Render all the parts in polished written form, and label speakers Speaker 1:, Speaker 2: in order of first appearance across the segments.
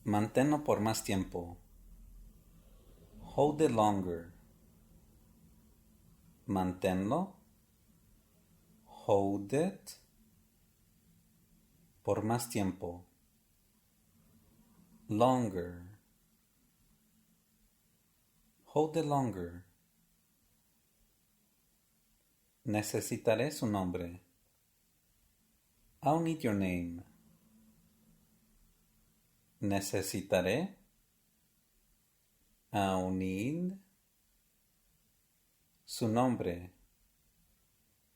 Speaker 1: Manténlo por más tiempo. Hold it longer. Manténlo. Hold it. Por más tiempo. Longer. Hold it longer. Necesitaré su nombre. I'll need your name. Necesitaré. I'll need. Su nombre.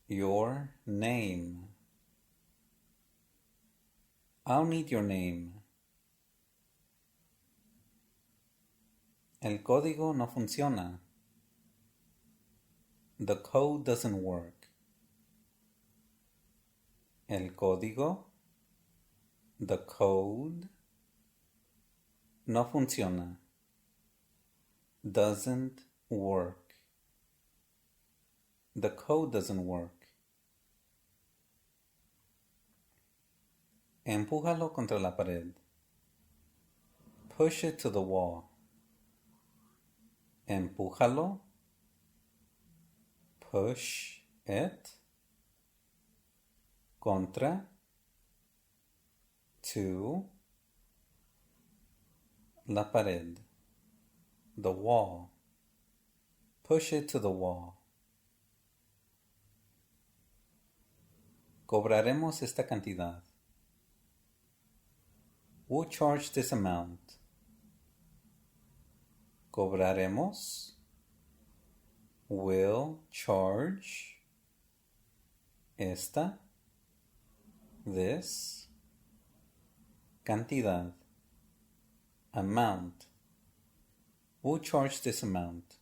Speaker 1: Your name. I'll need your name. El código no funciona. The code doesn't work. El código. The code. No funciona. Doesn't work. The code doesn't work. Empújalo contra la pared. Push it to the wall. Empújalo. Push it. Contra. To. La pared. The wall. Push it to the wall. Cobraremos esta cantidad. We'll charge this amount. Cobraremos. Will charge. Esta. This. Cantidad. Amount. We'll charge this amount.